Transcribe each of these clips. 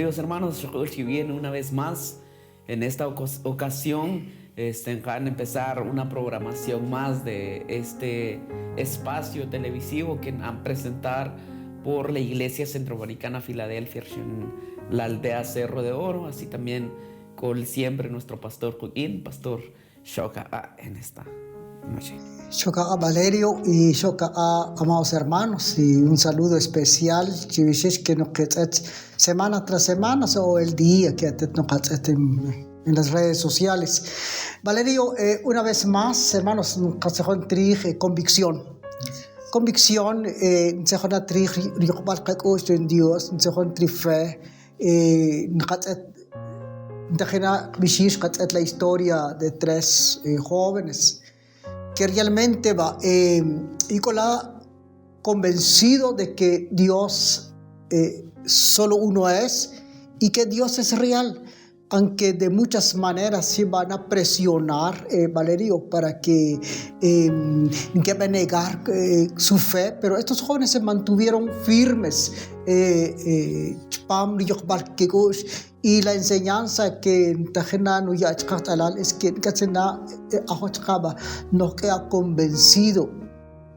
Queridos hermanos, bien una vez más en esta ocasión van a empezar una programación más de este espacio televisivo que van a presentar por la Iglesia Centroamericana Filadelfia en la aldea Cerro de Oro, así también con siempre nuestro pastor Joaquín, pastor Shoka en esta noche. Shoka a Valerio y Shoka a amados hermanos, y un saludo especial que nos queda semana tras semana o el día que nos en las redes sociales. Valerio, una vez más, hermanos, nos convicción. Convicción, se en Dios, se fe, la historia de tres jóvenes que realmente convencido de que Dios solo uno es y que Dios es real, aunque de muchas maneras se van a presionar, Valerio, para que va a negar su fe, pero estos jóvenes se mantuvieron firmes. Y la enseñanza que es que nos queda convencido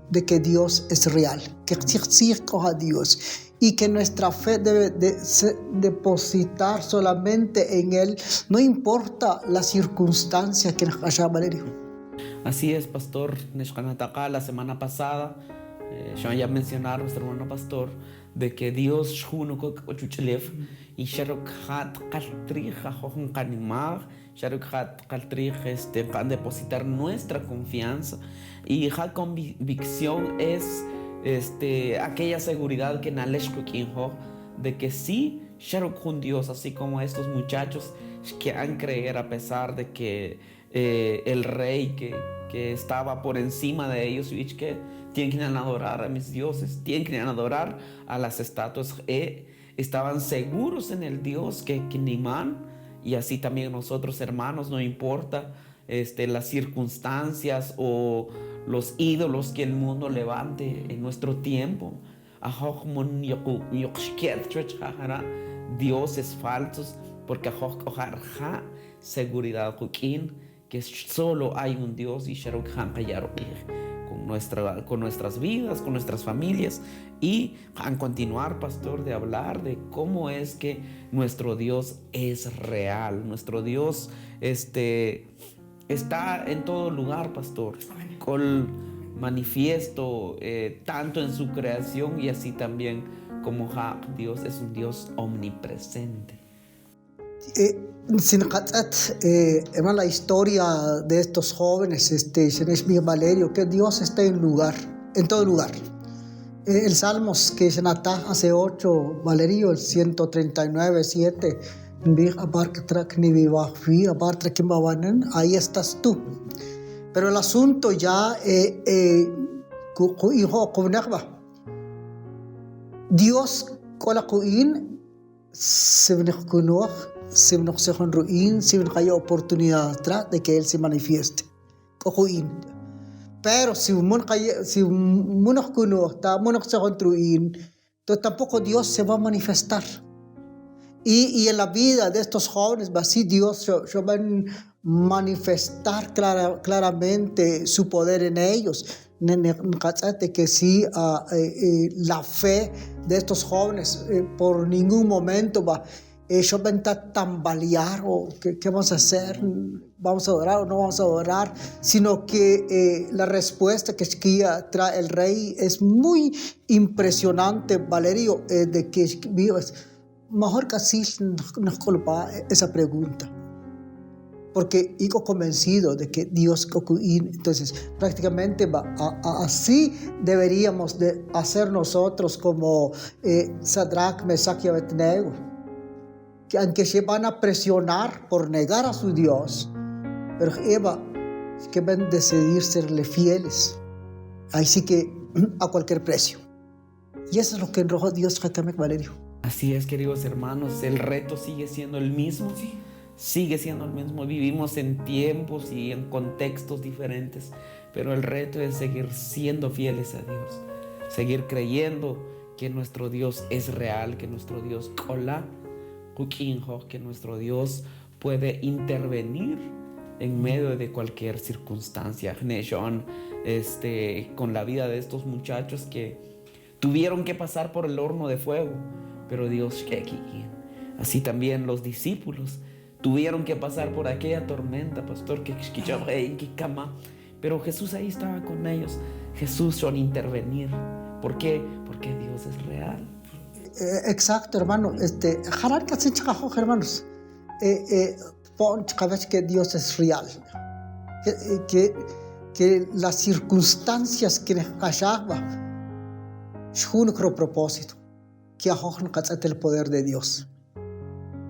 de que Dios es real, que a Dios, y que nuestra fe debe depositar solamente en Él, no importa la circunstancia que nos haya, Valerio. Así es, pastor. La semana pasada, yo ya mencionaron nuestro hermano pastor, de que Dios y van a depositar nuestra confianza, y la convicción es aquella seguridad que de que sí, con Dios, así como estos muchachos que han creer a pesar de que el rey que estaba por encima de ellos, y que tienen que adorar a mis dioses, tienen que adorar a las estatuas, estaban seguros en el Dios que Nimán, y así también nosotros, hermanos, no importa las circunstancias o los ídolos que el mundo levante en nuestro tiempo, dioses falsos, porque seguridad que solo hay un Dios y con nuestras vidas, con nuestras familias, y a continuar, pastor, de hablar de cómo es que nuestro Dios es real. Nuestro Dios está en todo lugar, pastor, con manifiesto tanto en su creación, y así también como Dios es un Dios omnipresente. Hermano, la historia de estos jóvenes, Valerio, que Dios está en todo lugar. El Salmos que se nata hace 8, Valerio, el 139, 7, ahí estás tú. Pero el asunto ya, Dios se hay oportunidad de que Él se manifieste. Pero si entonces tampoco Dios se va a manifestar. Y en la vida de estos jóvenes, así Dios va a manifestar claramente su poder en ellos. Que sí, la fe de estos jóvenes por ningún momento va ellos van a tambalear o ¿qué vamos a hacer? ¿Vamos a adorar o no vamos a adorar? Sino que la respuesta que trae el rey es muy impresionante, Valerio, de que mejor que así nos coloca esa pregunta. Porque yo convencido de que Dios, entonces prácticamente así deberíamos de hacer nosotros como Sadrach, Mesach y Abednego, que aunque se van a presionar por negar a su Dios, pero que van a decidir serle fieles, ahí sí que a cualquier precio. Y eso es lo que enroja Dios, Valerio. Así es, queridos hermanos, el reto sigue siendo el mismo. Sí. Sigue siendo el mismo. Vivimos en tiempos y en contextos diferentes, pero el reto es seguir siendo fieles a Dios, seguir creyendo que nuestro Dios es real, que nuestro Dios que nuestro Dios puede intervenir en medio de cualquier circunstancia. Con la vida de estos muchachos que tuvieron que pasar por el horno de fuego, pero Dios, así también los discípulos tuvieron que pasar por aquella tormenta, pastor, pero Jesús ahí estaba con ellos. Jesús son intervenir. ¿Por qué? Porque Dios es real. Exacto, hermano. Hermanos, que Dios es real. Que las circunstancias que nos es un propósito. Que el poder de Dios.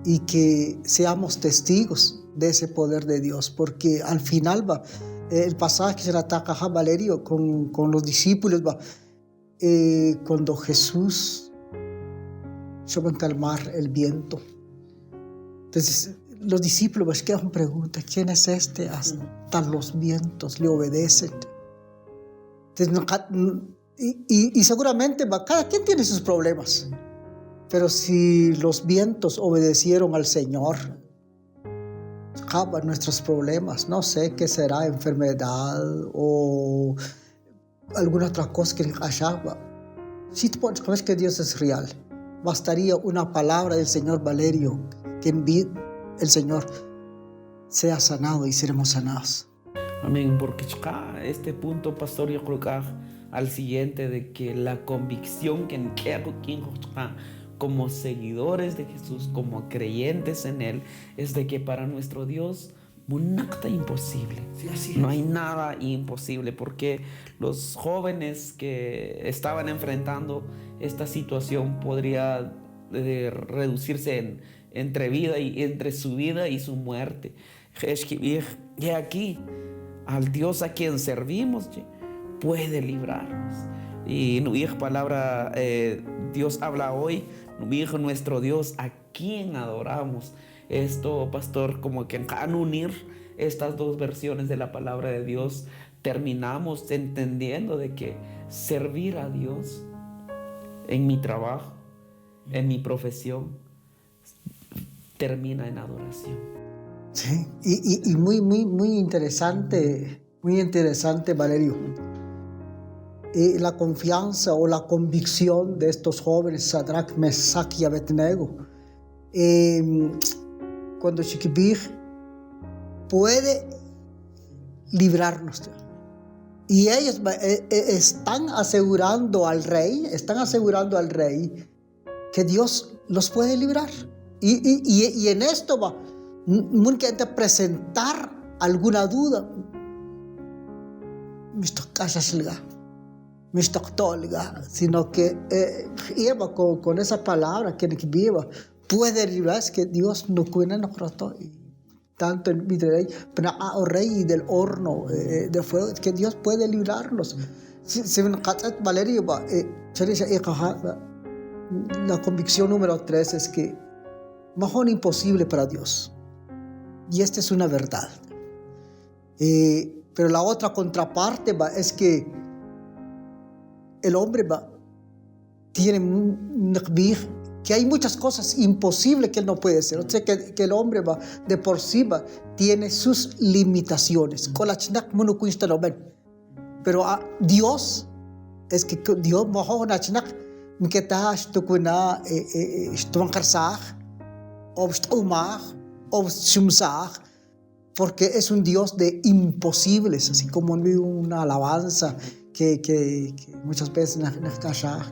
Y que seamos testigos de ese poder de Dios. Porque al final el pasaje que se ataca a Valerio con los discípulos, cuando Jesús se va a calmar el viento. Entonces los discípulos quedan preguntan, ¿quién es este? Hasta los vientos le obedecen. Entonces, y seguramente cada quien tiene sus problemas, pero si los vientos obedecieron al Señor, acaban nuestros problemas. No sé qué será, enfermedad o alguna otra cosa que haya. Si tú sabes que Dios es real, bastaría una palabra del Señor Valerio, que el Señor sea sanado y seremos sanados. Amén, porque este punto, pastor, yo creo que al siguiente de que la convicción que como seguidores de Jesús, como creyentes en Él, es de que para nuestro Dios nada imposible. Sí, no hay nada imposible, porque los jóvenes que estaban enfrentando esta situación podría reducirse entre vida y entre su vida y su muerte. Y aquí al Dios a quien servimos puede librarnos. Y palabra, Dios habla hoy, nuestro Dios a quien adoramos. Esto, pastor, como que al unir estas dos versiones de la palabra de Dios, terminamos entendiendo de que servir a Dios en mi trabajo, en mi profesión, termina en adoración. Sí, y muy interesante, Valerio. La confianza o la convicción de estos jóvenes, Sadrach, Mesach y Abednego, cuando Shikibir puede librarnos. Y ellos están asegurando al rey que Dios los puede librar. Y en esto nunca hay que presentar alguna duda. Sino que Eva con esa palabra que viva puede librar, es que Dios no cuida tanto el rey, pero el rey del horno de fuego, es que Dios puede librarlos. Valerio, la convicción número 3 es que mejor imposible para Dios, y esta es una verdad. Pero la otra contraparte es que el hombre tiene que hay muchas cosas imposibles que él no puede hacer. O sea, que el hombre de por sí tiene sus limitaciones. Pero Dios, es que Dios porque es un Dios de imposibles, así como en una alabanza que muchas veces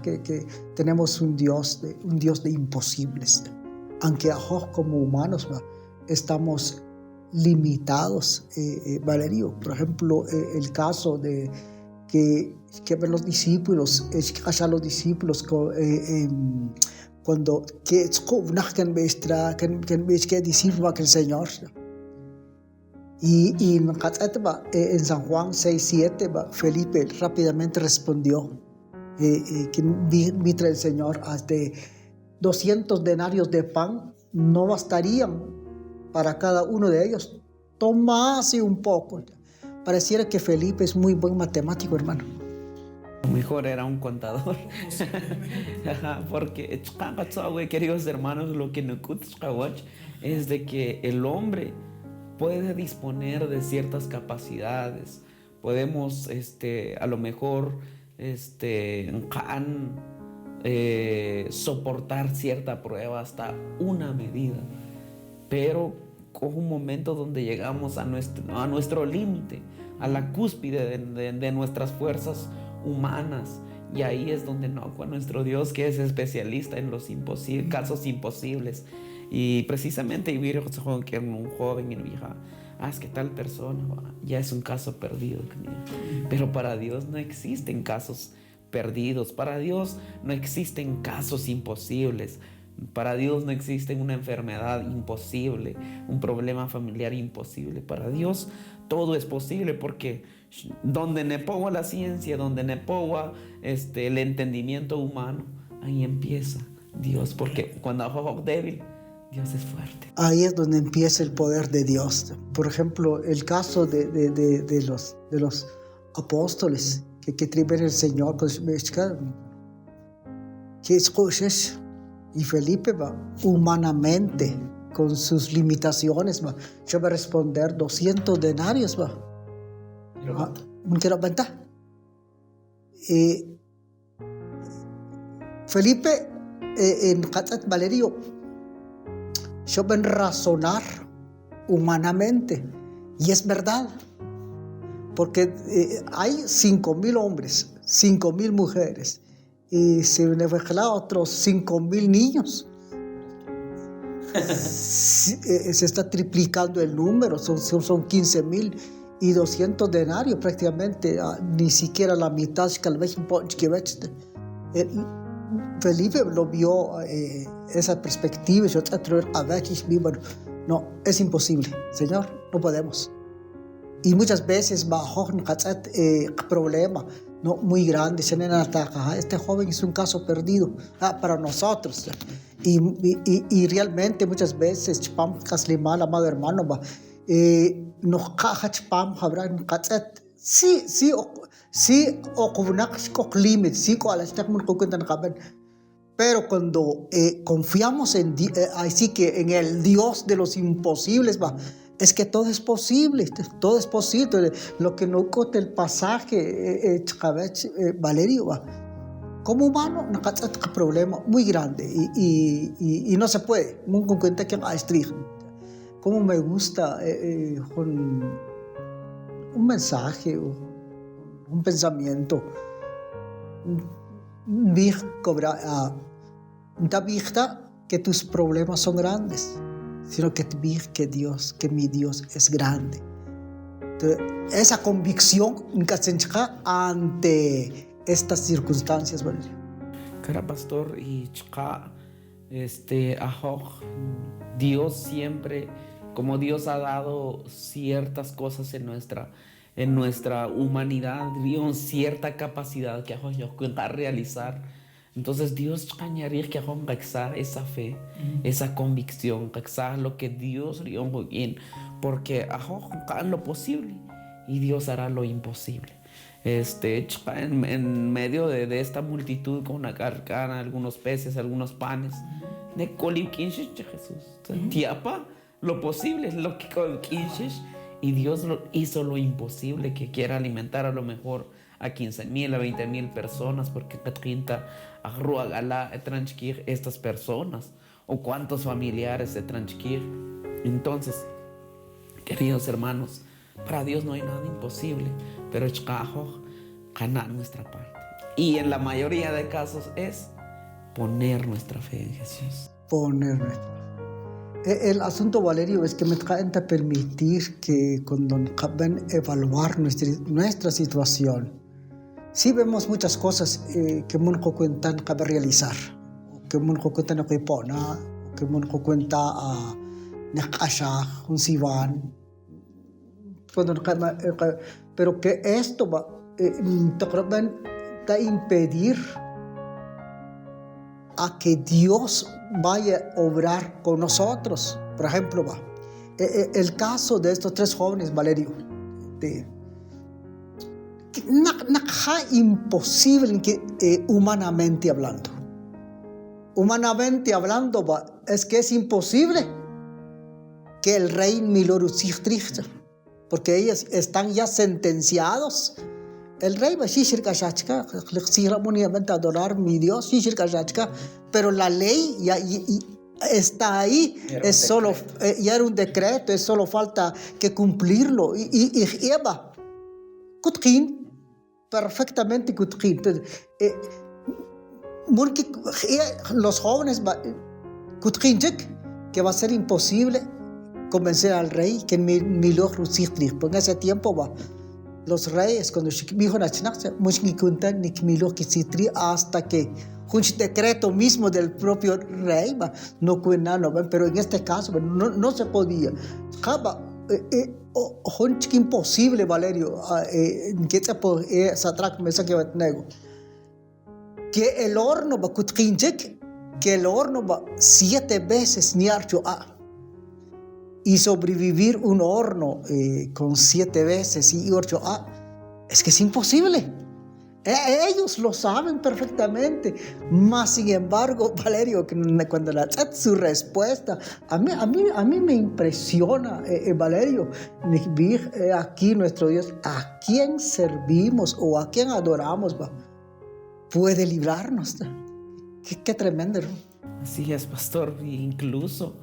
que tenemos un Dios de imposibles. Aunque como humanos estamos limitados, Valerio. Por ejemplo, el caso de que ven los discípulos, cuando que discípulo que el Señor. Y en San Juan 6:7, Felipe rápidamente respondió que mitra el Señor, hasta 200 denarios de pan no bastarían para cada uno de ellos. Tomase un poco. Pareciera que Felipe es muy buen matemático, hermano. Mejor era un contador. Ajá, porque, queridos hermanos, lo que nos es de que el hombre puede disponer de ciertas capacidades. Podemos, a lo mejor, soportar cierta prueba hasta una medida. Pero con un momento donde llegamos a nuestro límite, a la cúspide de nuestras fuerzas humanas, y ahí es donde con nuestro Dios, que es especialista en los casos imposibles. Y precisamente que un joven en vieja, es que tal persona ya es un caso perdido. Pero para Dios no existen casos perdidos, para Dios no existen casos imposibles. Para Dios no existe una enfermedad imposible, un problema familiar imposible. Para Dios todo es posible, porque donde nepowa la ciencia, donde nepowa el entendimiento humano, ahí empieza Dios, porque cuando es débil, Dios es fuerte. Ahí es donde empieza el poder de Dios. Por ejemplo, el caso de los apóstoles que triben el Señor, pues, que escuches. Y Felipe humanamente, con sus limitaciones, yo voy a responder 200 denarios. Felipe, en Hatzat Valerio, yo voy a razonar humanamente. Y es verdad. Porque hay 5,000 hombres, 5,000 mujeres. Y se benefician otros 5,000 niños. Se está triplicando el número, son 15,200 denarios prácticamente, ni siquiera la mitad. Felipe lo vio esa perspectiva. No, es imposible, Señor, no podemos. Y muchas veces bajo un problema muy grande, este joven es un caso perdido para nosotros. Y realmente muchas veces, amado hermano, pero cuando confiamos así que en el Dios de los imposibles, es que todo es posible, todo es posible. Lo que nos cuenta el pasaje, Valerio, como humano, no hay un problema muy grande y no se puede. Nunca cuenta que como me gusta un mensaje, un pensamiento, que tus problemas son grandes, sino que que mi Dios es grande. Entonces, esa convicción ante estas circunstancias, ¿vale? Cara pastor, y Dios siempre, como Dios ha dado ciertas cosas en nuestra humanidad, dio cierta capacidad que a realizar. Entonces Dios cañaría que esa fe, esa convicción, lo que Dios dio, porque hará lo posible y Dios hará lo imposible. En medio de esta multitud con una carcana, algunos peces, algunos panes, de Jesús, tiapa lo posible es lo que con y Dios hizo lo imposible, que quiera alimentar a lo mejor a 15,000, a 20,000 personas, porque estas personas, o cuántos familiares se tranquir. Entonces, queridos hermanos, para Dios no hay nada imposible, pero ganar nuestra parte. Y en la mayoría de casos es poner nuestra fe en Jesús. Poner nuestra fe. El asunto, Valerio, es que me traen a permitir que cuando van a evaluar nuestra situación, sí vemos muchas cosas que munco cuentan cabe realizar, que munco cuentan a Pona, que munco cuenta a Nakasha, un Sivan, pero que esto va a impedir a que Dios vaya a obrar con nosotros. Por ejemplo, el caso de estos 3 jóvenes, Valerio, imposible humanamente hablando. Humanamente hablando, es que es imposible que el rey Milor trichte, porque ellos están ya sentenciados. El rey va a adorar mi Dios, pero la ley ya está ahí, es solo, ya era un decreto, es solo falta que cumplirlo. Y Eva, Kutkin, perfectamente Kutkin. Los jóvenes, Kutkin, que va a ser imposible convencer al rey que Milor Rusitri, porque en ese tiempo los reyes, cuando dijo hasta que un decreto mismo del propio rey, no pero en este caso no se podía. Es imposible, Valerio, que el horno va que el horno va 7 veces y sobrevivir un horno con 7 veces y 8 es que es imposible. Ellos lo saben perfectamente, mas sin embargo, Valerio, cuando su respuesta, a mí me impresiona, Valerio, aquí nuestro Dios, a quién servimos o a quién adoramos, puede librarnos. Qué tremendo, ¿no? Así es, pastor. Incluso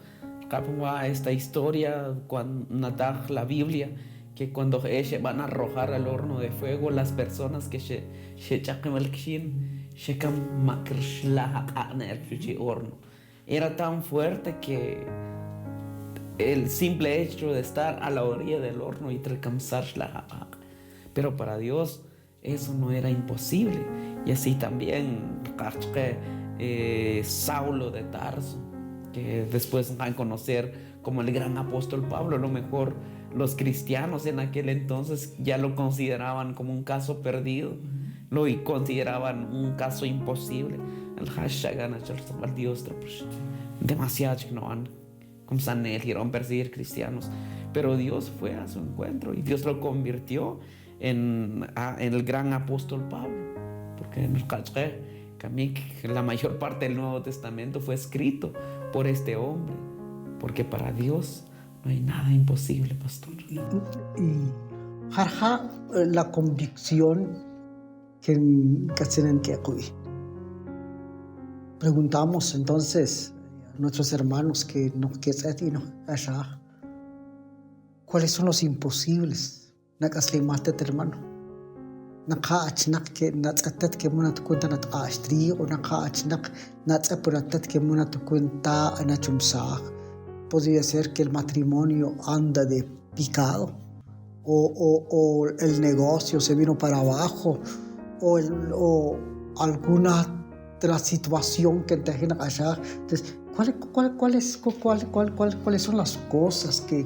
esta historia, cuando la Biblia, que cuando ellos van a arrojar al horno de fuego, las personas que era tan fuerte que el simple hecho de estar a la orilla del horno y pero para Dios eso no era imposible. Y así también Saulo de Tarso, que después van a conocer como el gran apóstol Pablo. A lo mejor los cristianos en aquel entonces ya lo consideraban como un caso perdido, lo consideraban un caso imposible. Demasiado que no han como Sanel quieren perseguir cristianos, pero Dios fue a su encuentro y Dios lo convirtió en el gran apóstol Pablo, porque en la mayor parte del Nuevo Testamento fue escrito por este hombre, porque para Dios no hay nada imposible, pastor. Y la convicción que tienen que acudir. Preguntamos entonces a nuestros hermanos que no quieren allá, ¿cuáles son los imposibles? Hermano. Que natsatet que muna tu cuenta nat astri o natsapunatet que muna tu cuenta anachumsa. Podría ser que el matrimonio anda de picado, o el negocio se vino para abajo, o alguna otra situación que te genera allá. Entonces, ¿cuáles son las cosas que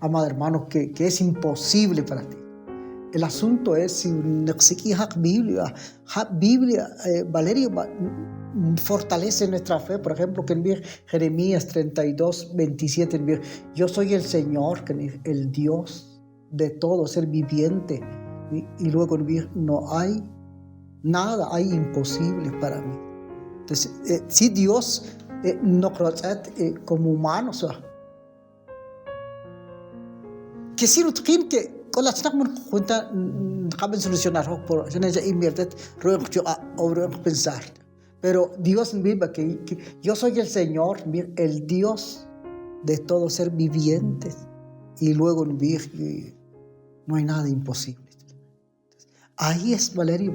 amado hermano, que es imposible para ti? El asunto es si Biblia, Valerio, fortalece nuestra fe. Por ejemplo, que en Jeremías 32:27, yo soy el Señor, el Dios de todo ser viviente. Y luego no hay nada, hay imposible para mí. Entonces, si Dios no como humanos, que si no tienen que con las cuenta caben solucionar por pensar, pero Dios viva que yo soy el Señor, el Dios de todo ser viviente, y luego no hay nada imposible. Ahí es Valerio,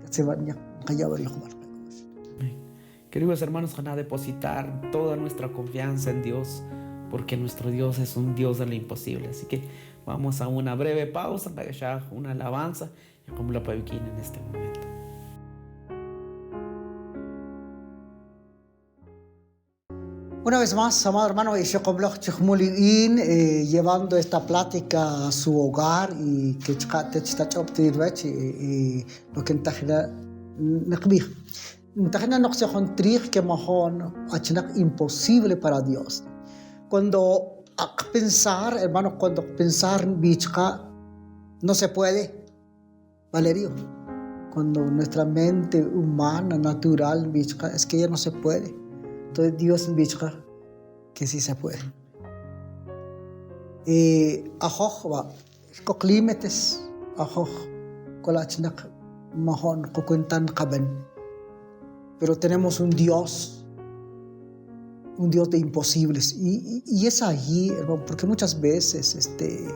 se va queridos hermanos, van a depositar toda nuestra confianza en Dios, porque nuestro Dios es un Dios de lo imposible. Así que vamos a una breve pausa para que haya una alabanza y como lo pueden en este momento. Una vez más, amado hermano, llevando esta plática a su hogar y que lo que imposible para Dios. Cuando pensar No se puede, Valerio. Cuando nuestra mente humana, natural, es que ya no se puede. Entonces Dios que sí se puede. Ajoj, límites, ajoj, colachnak, mahon, kukuntan kaben. Pero tenemos un Dios de imposibles. Y es allí, hermano, porque muchas veces estoy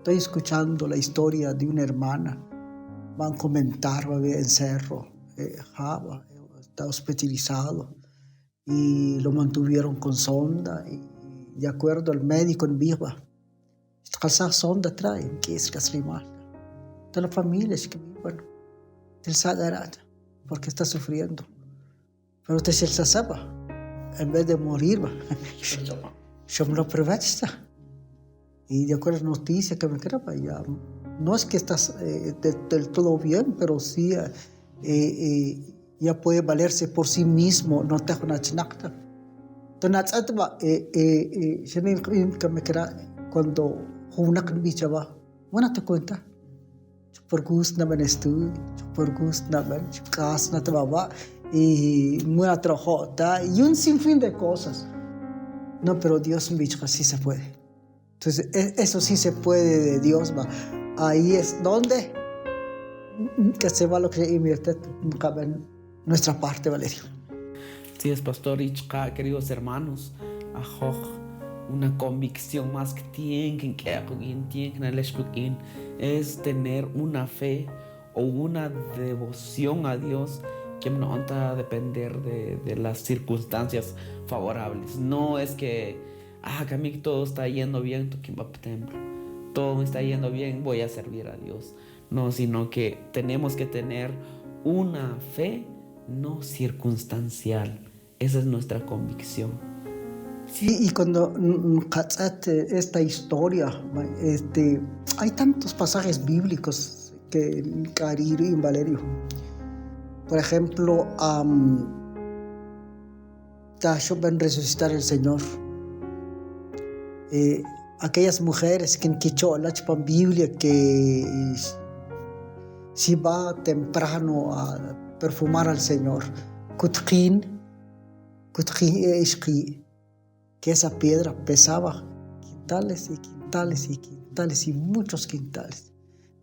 escuchando la historia de una hermana. Van a comentar, va a ver en cerro, está hospitalizado y lo mantuvieron con sonda. Y de acuerdo al médico en viva, esta sonda trae, que es casrimal. Toda la familia es que vivan, del sagrado, porque está sufriendo. Pero te se sabe, en vez de morir, yo me lo aprovecho. Y de acuerdo a la noticia que me queda, ya no es que estás del todo bien, pero sí ya puede valerse por sí mismo, no te una chinacta. Entonces, que me queda cuando una canbicha va, bueno, te cuenta, por gusto no estudio, por gusto no casa no te va, y muy atrajota, y un sinfín de cosas. No, pero Dios me dice que sí se puede. Entonces, eso sí se puede de Dios, va. Ahí es donde que se va lo que invierte en nuestra parte, Valerio. Sí, es pastor Ichka, queridos hermanos, una convicción más que tienen que es tener una fe o una devoción a Dios que no va a depender de las circunstancias favorables. No es que a mí todo está yendo bien, todo me está yendo bien, voy a servir a Dios. No, sino que tenemos que tener una fe no circunstancial. Esa es nuestra convicción. Sí, y cuando esta historia, hay tantos pasajes bíblicos que Cariro y Valerio. Por ejemplo, van a resucitar el Señor. Aquellas mujeres que en Quichola, en Biblia, que si va temprano a perfumar al Señor, que esa piedra pesaba quintales y quintales y quintales y muchos quintales.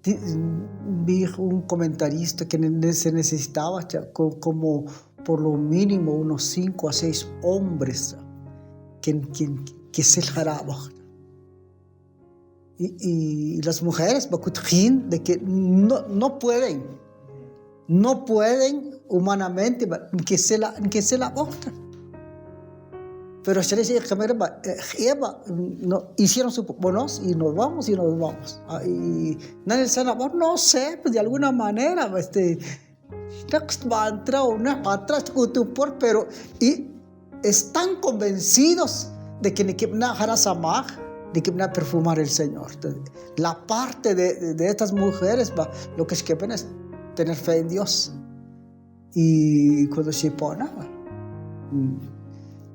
Vi un comentarista que se necesitaba como por lo mínimo unos 5 a 6 hombres que se jaraban. Y las mujeres, de que no pueden humanamente que se la botan. Pero hicieron su buenos y nos vamos. Y nadie se la no sé, pues de alguna manera, pero y están convencidos de que ni que van a perfumar el Señor. La parte de estas mujeres, lo que es que ven es tener fe en Dios. Y cuando se pone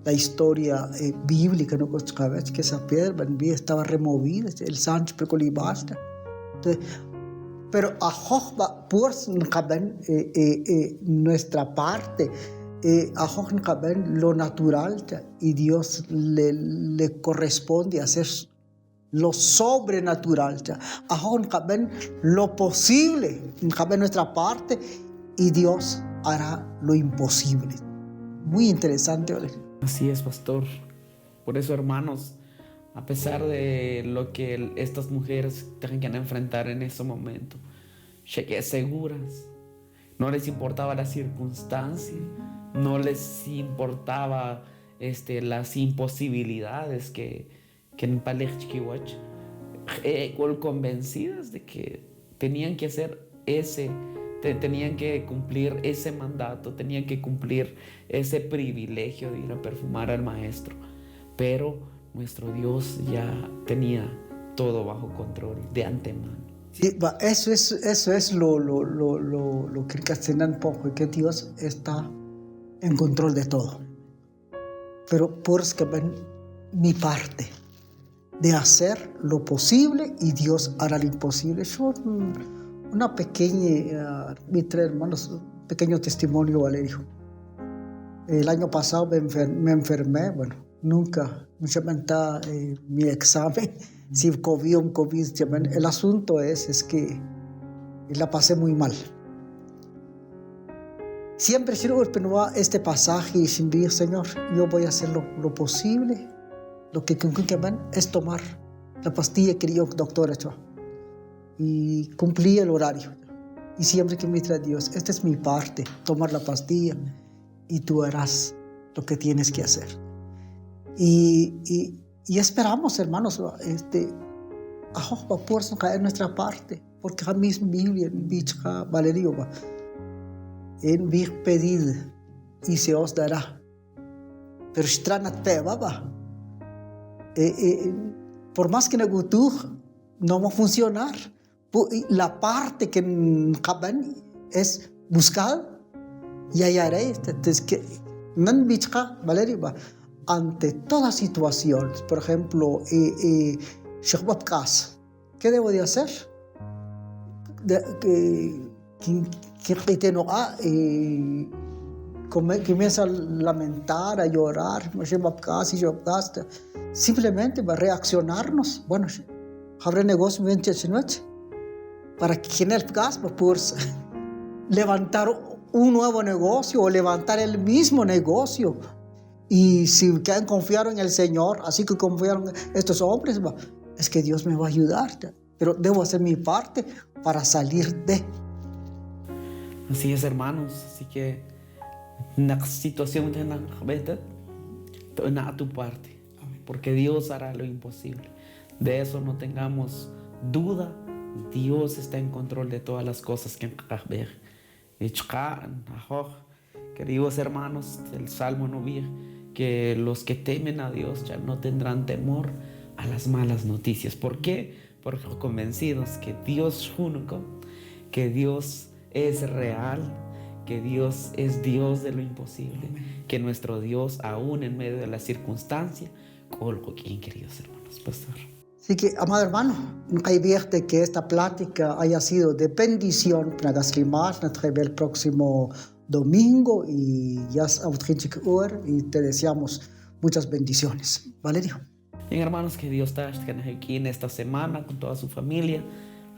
la historia bíblica, ¿no? Que esa piedra estaba removida, el Sancho Pecolibasta. Pero a Jojba, por nuestra parte, a lo natural, y Dios le corresponde hacer lo sobrenatural, a lo posible, nuestra parte, y Dios hará lo imposible. Muy interesante, ¿vale? Así es, pastor. Por eso, hermanos, a pesar de lo que estas mujeres tengan que enfrentar en ese momento, llegué seguras. No les importaba la circunstancia, no les importaba las imposibilidades que en Palechkiwach, convencidas de que tenían que hacer tenían que cumplir ese mandato, tenían que cumplir ese privilegio de ir a perfumar al Maestro. Pero nuestro Dios ya tenía todo bajo control de antemano. Sí, eso es lo que castigan poco, que Dios está en control de todo. Pero por que ven mi parte, de hacer lo posible y Dios hará lo imposible. Yo, una pequeña, mis 3 hermanos, un pequeño testimonio, Valerio. El año pasado me enfermé, bueno, nunca mi examen, si COVID, el asunto es que la pasé muy mal. Siempre quiero este pasaje y decir, Señor, yo voy a hacer lo posible. Lo que es tomar la pastilla que yo, doctor, hecho. Y cumplí el horario. Y siempre que me trae Dios, esta es mi parte, tomar la pastilla y tú harás lo que tienes que hacer. Y esperamos, hermanos, va por caer nuestra parte, porque a misma Biblia, en Valerio, en pedir y se os dará. Pero stranat va. Por más que no va a funcionar. La parte que es buscar y hallaré. Entonces, Valerio, ante toda situación, por ejemplo, ¿qué debo de hacer? Comienza a lamentar, a llorar, simplemente va a reaccionarnos. Bueno, habrá negocio para que en el gas va a poder levantar un nuevo negocio o levantar el mismo negocio. Y si quieren confiar en el Señor, así que confiaron estos hombres, es que Dios me va a ayudar, pero debo hacer mi parte para salir de. Así es, hermanos. Así que en la situación de tu parte, porque Dios hará lo imposible. De eso no tengamos duda. Dios está en control de todas las cosas que queridos hermanos, el Salmo 9, que los que temen a Dios ya no tendrán temor a las malas noticias. ¿Por qué? Porque convencidos que Dios es único, que Dios es real, que Dios es Dios de lo imposible, que nuestro Dios, aún en medio de la circunstancia, colgo quien, queridos hermanos, pastor. Así que, amado hermano, hay vierte que esta plática haya sido de bendición para el próximo domingo y ya y te deseamos muchas bendiciones. Valerio. Bien, hermanos, que Dios está aquí en esta semana con toda su familia.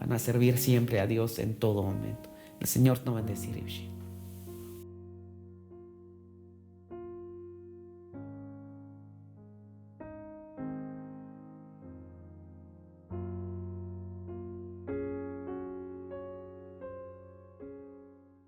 Van a servir siempre a Dios en todo momento. El Señor nos va a bendecir.